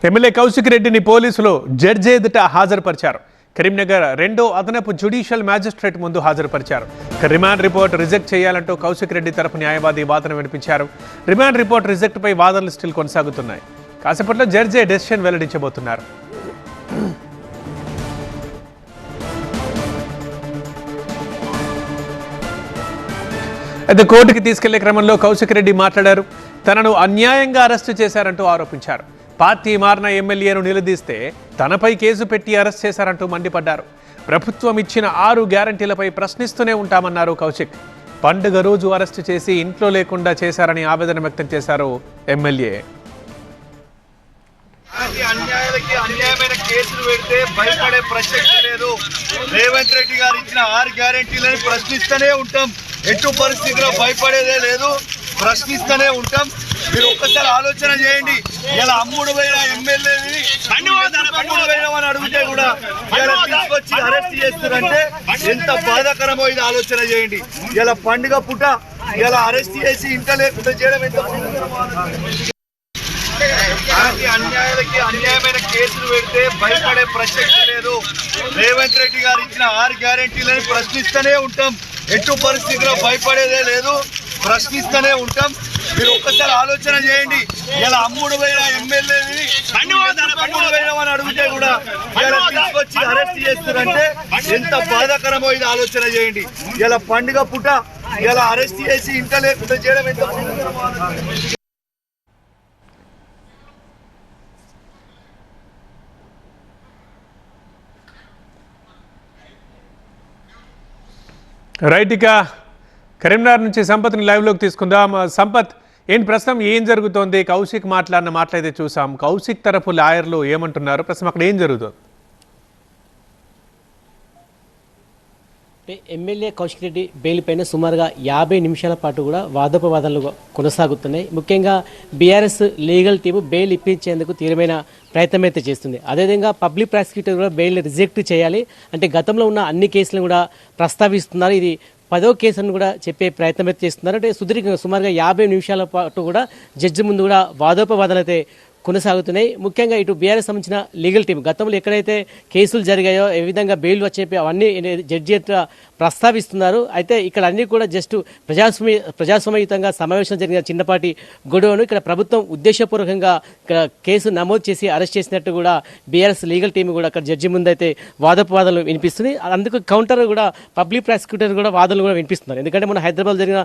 MLA Kaushik రెడ్డిని పోలీసులు judge ఎదుట హాజరుపరిచారు. కరీంనగర్ రెండో అదనపు జ్యుడిషియల్ మ్యాజిస్ట్రేట్ ముందు హాజరుపరిచారు. రిమాండ్ రిపోర్ట్ రిజెక్ట్ చేయాలంటూ కౌశిక్ రెడ్డి తరపు న్యాయవాది వాదన వినిపించారు. రిమాండ్ రిపోర్ట్ రిజెక్ట్ పై వాదనలు స్టిల్ కొనసాగుతున్నాయి. కాసేపట్లో జడ్జి డెసిషన్ వెల్లడించబోతున్నారు. అయితే కోర్టుకి తీసుకెళ్లే క్రమంలో కౌశిక్ రెడ్డి మాట్లాడారు. తనను అన్యాయంగా అరెస్టు చేశారంటూ ఆరోపించారు. పార్టీ మారిన ఎమ్మెల్యేను నిలదీస్తే తనపై కేసు పెట్టి అరెస్ట్ చేశారంటూ మండిపడ్డారు. ప్రభుత్వం ఇచ్చిన 6 గ్యారంటీలపై ప్రశ్నిస్తూనే ఉంటామన్నారు కౌశిక్. పండుగ రోజు అరెస్టు చేసి ఇంట్లో లేకుండా చేశారని ఆవేదన వ్యక్తం చేశారు ఎమ్మెల్యే. అన్యాయమైన కేసులు పెడితే భయపడే ప్రసక్తి లేదు. రేవంత్ రెడ్డి గారు ఇచ్చిన 6 గ్యారంటీలను ప్రశ్నిస్తూనే ఉంటాం. ఎటు పరిస్థితిలో భయపడేదే లేదు, ప్రశ్నిస్తూనే ఉంటాం. మీరు ఒక్కసారి ఆలోచన చేయండి. ఇలా అమ్ముడు పోయిన ఎమ్మెల్యేని అని అడిగితే కూడా ఇలా తీసుకొచ్చి అరెస్ట్ చేస్తారంటే ఎంత బాధాకరమో ఇది ఆలోచన చేయండి. ఇలా పండుగ పూట ఇలా అరెస్ట్ చేసి ఇంట లేకుండా చేయడం ఎంత అన్యాయమైన కేసులు పెడితే భయపడే ప్రసక్తి లేదు. రేవంత్ రెడ్డి గారు ఇచ్చిన 6 గ్యారంటీలను ప్రశ్నిస్తూనే ఉంటాం. ఎటు పరిస్థితిలో భయపడేదే లేదు, ప్రశ్నిస్తూనే ఉంటాం. మీరు ఒక్కసారి ఆలోచన చేయండి. ఇలా అమ్ముడు పోయిన ఎమ్మెల్యేని అని అడిగితే కూడా ఇలా తీసుకొచ్చి అరెస్ట్ చేస్తారంటే ఎంత బాధాకరమో ఇది ఆలోచన చేయండి. ఇలా పండుగ పూట ఇలా అరెస్ట్ చేసి ఇంట లేకుండా చేయడం ఎంత రైట్. ఇక కరీంనగర్ నుంచి సంపత్ని లైవ్లోకి తీసుకుందాం. సంపత్, ఏంటి ప్రస్తుతం ఏం జరుగుతోంది? కౌశిక్ మాట్లాడిన మాటలైతే చూసాం. కౌశిక్ తరఫు లాయర్లు ఏమంటున్నారు? ప్రస్తుతం అక్కడ ఏం జరుగుతుంది? ఎమ్మెల్యే కౌశిక్ రెడ్డి బెయిల్ పైన సుమారుగా 50 నిమిషాల పాటు కూడా వాదోపవాదాలు కొనసాగుతున్నాయి. ముఖ్యంగా బీఆర్ఎస్ లీగల్ టీము బెయిల్ ఇప్పించేందుకు తీవ్రమైన ప్రయత్నం అయితే చేస్తుంది. అదేవిధంగా పబ్లిక్ ప్రాసిక్యూటర్ కూడా బెయిల్ రిజెక్ట్ చేయాలి అంటే గతంలో ఉన్న అన్ని కేసులను కూడా ప్రస్తావిస్తున్నారు. ఇది 10వ కేసును కూడా చెప్పే ప్రయత్నం అయితే చేస్తున్నారు. అంటే సుమారుగా 50 నిమిషాల పాటు కూడా జడ్జి ముందు కూడా వాదోపవాదాలు అయితే కొనసాగుతున్నాయి. ముఖ్యంగా ఇటు బీఆర్ఎస్ సంబంధించిన లీగల్ టీం గతంలో ఎక్కడైతే కేసులు జరిగాయో ఏ విధంగా బెయిల్ వచ్చే అవన్నీ జడ్జి ప్రస్తావిస్తున్నారు. అయితే ఇక్కడ అన్ని కూడా జస్ట్ ప్రజాస్వామ్యయుతంగా సమావేశం జరిగిన చిన్నపాటి గొడవను ఇక్కడ ప్రభుత్వం ఉద్దేశపూర్వకంగా ఇక్కడ కేసు నమోదు చేసి అరెస్ట్ చేసినట్టు కూడా బీఆర్ఎస్ లీగల్ టీం కూడా అక్కడ జడ్జి ముందు అయితే వాదోపవాదాలు వినిపిస్తుంది. అందుకు కౌంటర్ కూడా పబ్లిక్ ప్రాసిక్యూటర్ కూడా వాదనలు కూడా వినిపిస్తున్నారు. ఎందుకంటే మన హైదరాబాద్ జరిగిన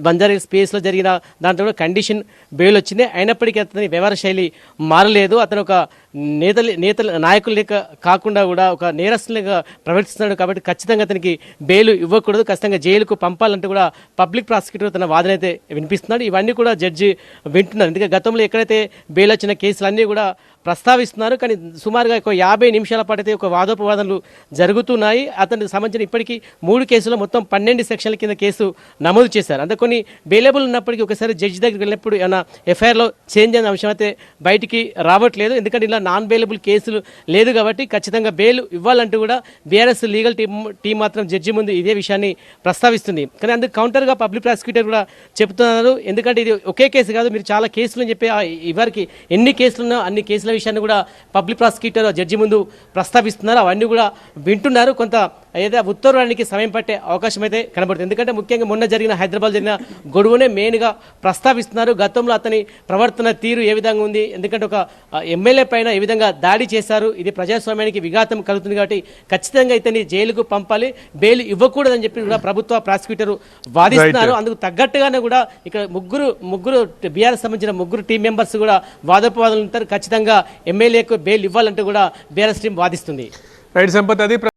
బంజారా స్పేస్లో జరిగిన దాంట్లో కూడా కండిషన్ బెయిల్ వచ్చింది. అయినప్పటికీ అతని వ్యవహార శైలి మారలేదు. అతను ఒక నాయకులు లేక కాకుండా కూడా ఒక నేరస్తులుగా ప్రవర్తిస్తున్నాడు. కాబట్టి ఖచ్చితంగా అతనికి బెయిల్ ఇవ్వకూడదు, ఖచ్చితంగా జైలుకు పంపాలంటూ కూడా పబ్లిక్ ప్రాసిక్యూటర్ తన వాదన అయితే వినిపిస్తున్నాడు. ఇవన్నీ కూడా జడ్జి వింటున్నారు. ఎందుకంటే గతంలో ఎక్కడైతే బెయిల్ వచ్చిన కేసులన్నీ కూడా ప్రస్తావిస్తున్నారు. కానీ సుమారుగా ఒక 50 నిమిషాల పాటు అయితే ఒక వాదోపవాదనలు జరుగుతున్నాయి. అతనికి సంబంధించిన ఇప్పటికీ 3 కేసుల్లో మొత్తం 12 సెక్షన్ల కింద కేసు నమోదు చేశారు. అంత కొన్ని బెయిలబుల్ ఉన్నప్పటికీ ఒకసారి జడ్జి దగ్గరికి వెళ్ళినప్పుడు ఏమైనా ఎఫ్ఐఆర్లో చేంజ్ అయిన అంశం అయితే బయటికి రావట్లేదు. ఎందుకంటే ఇలా నాన్ బెయిలబుల్ కేసులు లేదు కాబట్టి ఖచ్చితంగా బెయిల్ ఇవ్వాలంటూ కూడా బీఆర్ఎస్ లీగల్ టీం మాత్రం జడ్జి ముందు ఇదే విషయాన్ని ప్రస్తావిస్తుంది. కానీ అందుకు కౌంటర్గా పబ్లిక్ ప్రాసిక్యూటర్ కూడా చెప్తున్నారు. ఎందుకంటే ఇది ఒకే కేసు కాదు, మీరు చాలా కేసులు అని చెప్పి ఇవరికి ఎన్ని కేసులున్నా అన్ని కేసుల విషయాన్ని కూడా పబ్లిక్ ప్రాసిక్యూటర్ జడ్జి ముందు ప్రస్తావిస్తున్నారు. అవన్నీ కూడా వింటున్నారు. కొంత ఏదైతే ఉత్తర్వుడానికి సమయం పట్టే అవకాశం అయితే కనబడుతుంది. ఎందుకంటే ముఖ్యంగా మొన్న జరిగిన హైదరాబాద్ జరిగిన గొడవనే మెయిన్గా ప్రస్తావిస్తున్నారు. గతంలో అతని ప్రవర్తన తీరు ఏ విధంగా ఉంది, ఎందుకంటే ఒక ఎమ్మెల్యే పైన ఏ విధంగా దాడి చేశారు, ఇది ప్రజాస్వామ్యానికి విఘాతం కలుగుతుంది. కాబట్టి ఖచ్చితంగా ఇతన్ని జైలుకు పంపాలి, బెయిల్ ఇవ్వకూడదని చెప్పి కూడా ప్రభుత్వ ప్రాసిక్యూటర్ వాదిస్తున్నారు. అందుకు తగ్గట్టుగానే కూడా ఇక్కడ ముగ్గురు బీఆర్ఎస్ సంబంధించిన 3 టీం మెంబర్స్ కూడా వాదోపవాదాలు ఉంటారు. ఖచ్చితంగా ఎమ్మెల్యేకు బెయిల్ ఇవ్వాలంటూ కూడా బీఆర్ఎస్ టీం వాదిస్తుంది. రైట్ సంపత్, అది